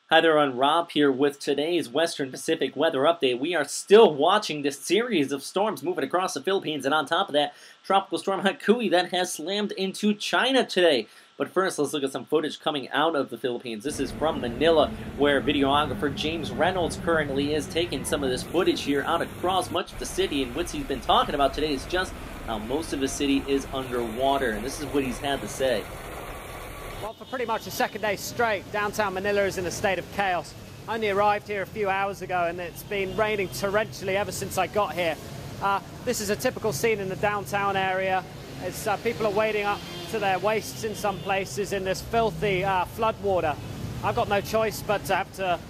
Hi there, I'm Rob here with today's Western Pacific weather update. We are still watching this series of storms moving across the Philippines, and on top of that, tropical storm Haikui that has slammed into China today. But first, let's look at some footage coming out of the Philippines. This is from Manila, where videographer James Reynolds currently is taking some of this footage here out across much of the city, and what he's been talking about today is just how most of the city is underwater, and this is what he's had to say. Well, for pretty much the second day straight, downtown Manila is in a state of chaos. I only arrived here a few hours ago and it's been raining torrentially ever since I got here. This is a typical scene in the downtown area. As people are wading up to their waists in some places in this filthy flood water. I've got no choice but to have to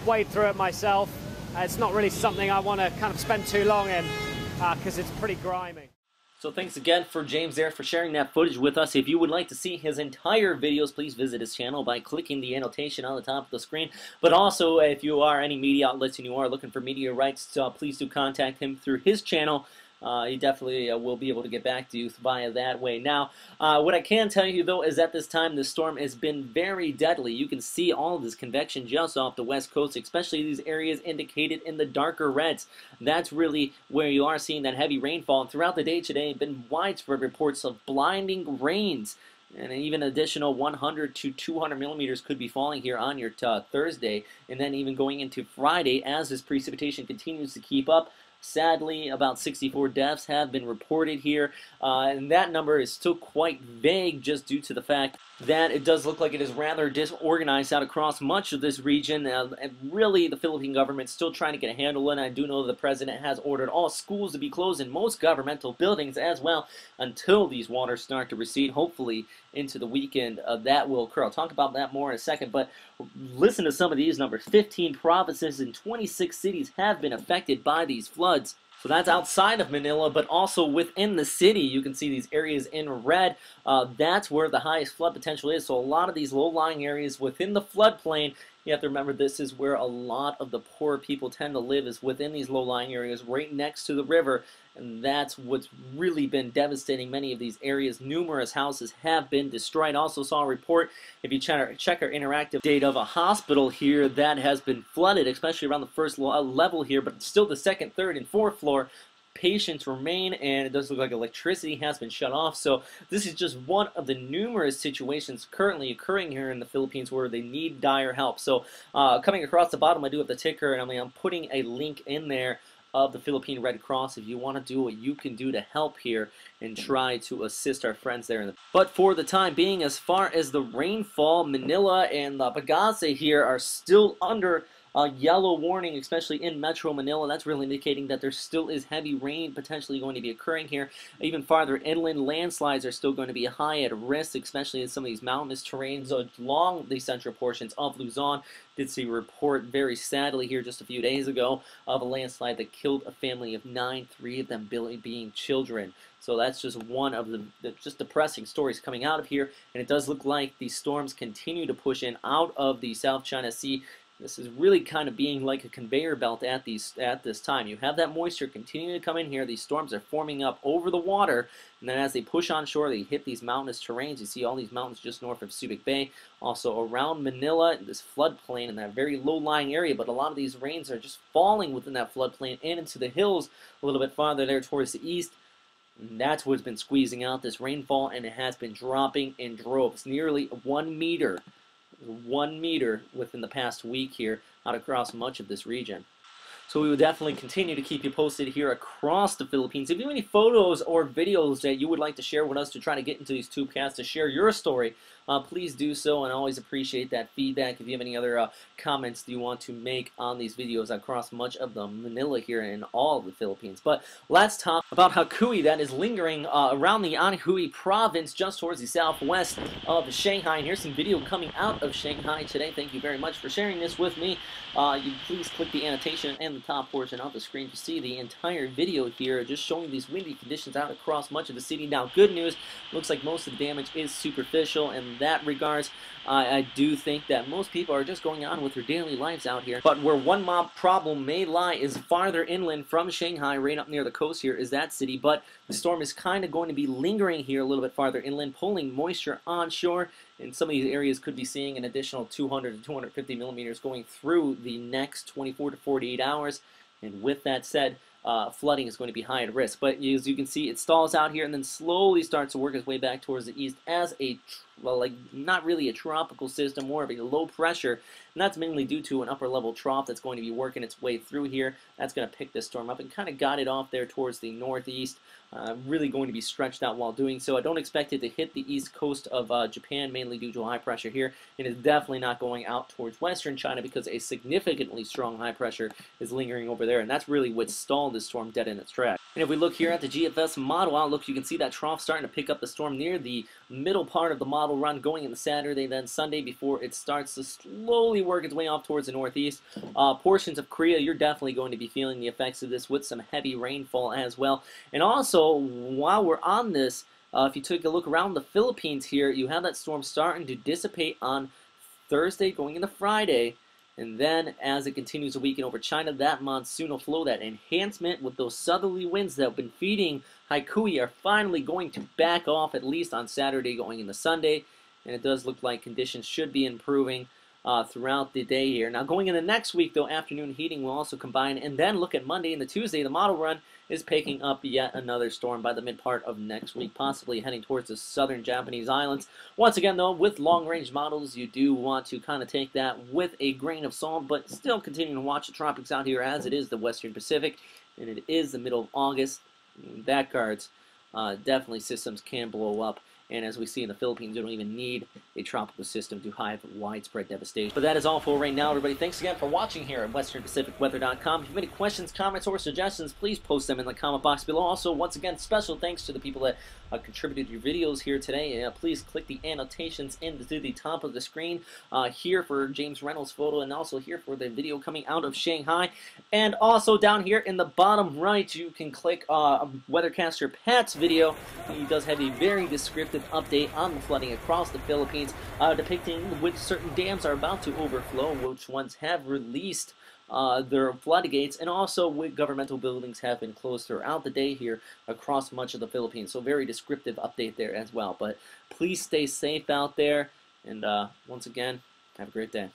wade through it myself. It's not really something I want to kind of spend too long in because it's pretty grimy. So thanks again for James there for sharing that footage with us. If you would like to see his entire videos, please visit his channel by clicking the annotation on the top of the screen. But also, if you are any media outlets and you are looking for media rights, please do contact him through his channel. He definitely will be able to get back to you via that way. Now, what I can tell you, though, is at this time, the storm has been very deadly. You can see all of this convection just off the west coast, especially these areas indicated in the darker reds. That's really where you are seeing that heavy rainfall. And throughout the day today, been widespread reports of blinding rains. And even additional 100 to 200 millimeters could be falling here on your Thursday. And then even going into Friday, as this precipitation continues to keep up. Sadly, about 64 deaths have been reported here, and that number is still quite vague just due to the fact that it does look like it is rather disorganized out across much of this region, and really the Philippine government's still trying to get a handle on it. I do know the president has ordered all schools to be closed and most governmental buildings as well until these waters start to recede, hopefully into the weekend. That will occur. I'll talk about that more in a second, but listen to some of these numbers. 15 provinces and 26 cities have been affected by these floods. So that's outside of Manila, but also within the city. You can see these areas in red. That's where the highest flood potential is. So a lot of these low-lying areas within the floodplain, you have to remember this is where a lot of the poor people tend to live, is within these low-lying areas right next to the river. And that's what's really been devastating many of these areas. Numerous houses have been destroyed. Also saw a report, if you check our interactive data, of a hospital here that has been flooded, especially around the first level here, but still the second, third, and fourth floor. Patients remain, and it does look like electricity has been shut off. So this is just one of the numerous situations currently occurring here in the Philippines where they need dire help. So coming across the bottom, I do have the ticker, and I'm putting a link in there of the Philippine Red Cross if you want to do what you can do to help here and try to assist our friends there. But for the time being, as far as the rainfall, Manila and Pagase here are still under yellow warning, especially in Metro Manila. That's really indicating that there still is heavy rain potentially going to be occurring here. Even farther inland, landslides are still going to be high at risk, especially in some of these mountainous terrains along the central portions of Luzon. Did see a report very sadly here just a few days ago of a landslide that killed a family of 9, 3 of them being children. So that's just one of the just depressing stories coming out of here, and it does look like these storms continue to push in out of the South China Sea. This is really kind of being like a conveyor belt at this time. You have that moisture continuing to come in here. These storms are forming up over the water, and then as they push on shore, they hit these mountainous terrains. You see all these mountains just north of Subic Bay, also around Manila, this floodplain in that very low-lying area. But a lot of these rains are just falling within that floodplain and into the hills a little bit farther there towards the east. And that's what's been squeezing out this rainfall, and it has been dropping in droves, nearly 1 meter. 1 meter within the past week here out across much of this region. So we will definitely continue to keep you posted here across the Philippines. If you have any photos or videos that you would like to share with us to try to get into these tubecasts to share your story, please do so, and I always appreciate that feedback. If you have any other comments that you want to make on these videos across much of the Manila here and all of the Philippines. But let's talk about Haikui that is lingering around the Anhui province just towards the southwest of Shanghai. And here's some video coming out of Shanghai today. Thank you very much for sharing this with me. You please click the annotation and the top portion of the screen to see the entire video here, just showing these windy conditions out across much of the city. Now, good news, looks like most of the damage is superficial, and that regards. I do think that most people are just going on with their daily lives out here. But where one mob problem may lie is farther inland from Shanghai, right up near the coast here is that city. But the storm is kind of going to be lingering here a little bit farther inland, pulling moisture onshore. And some of these areas could be seeing an additional 200 to 250 millimeters going through the next 24 to 48 hours. And with that said, flooding is going to be high at risk. But as you can see, it stalls out here and then slowly starts to work its way back towards the east as a, well, like not really a tropical system, more of a low pressure. And that's mainly due to an upper level trough that's going to be working its way through here. That's going to pick this storm up and kind of got it off there towards the northeast. Really going to be stretched out while doing so. I don't expect it to hit the east coast of Japan, mainly due to high pressure here. It is definitely not going out towards western China because a significantly strong high pressure is lingering over there. And that's really what stalled this storm dead in its tracks. And if we look here at the GFS model outlook, you can see that trough starting to pick up the storm near the middle part of the model run going into Saturday, then Sunday before it starts to slowly work its way off towards the northeast. Portions of Korea, you're definitely going to be feeling the effects of this with some heavy rainfall as well. And also, while we're on this, if you take a look around the Philippines here, you have that storm starting to dissipate on Thursday going into Friday. And then as it continues to weaken over China, that monsoonal flow, that enhancement with those southerly winds that have been feeding Haikui are finally going to back off, at least on Saturday going into Sunday. And it does look like conditions should be improving throughout the day here. Now going into next week though, afternoon heating will also combine, and then look at Monday and the Tuesday, the model run is picking up yet another storm by the mid part of next week, possibly heading towards the southern Japanese islands. Once again though, with long range models, you do want to kind of take that with a grain of salt, but still continuing to watch the tropics out here as it is the western Pacific, and it is the middle of August. That guards, definitely systems can blow up. And as we see in the Philippines, you don't even need a tropical system to have widespread devastation. But that is all for right now, everybody. Thanks again for watching here at WesternPacificWeather.com. If you have any questions, comments, or suggestions, please post them in the comment box below. Also, once again, special thanks to the people that contributed to your videos here today. Please click the annotations into the top of the screen here for James Reynolds' photo, and also here for the video coming out of Shanghai. And also down here in the bottom right, you can click Weathercaster Pat's video. He does have a very descriptive update on the flooding across the Philippines, depicting which certain dams are about to overflow, which ones have released their floodgates, and also which governmental buildings have been closed throughout the day here across much of the Philippines. So very descriptive update there as well. But please stay safe out there, and once again, have a great day.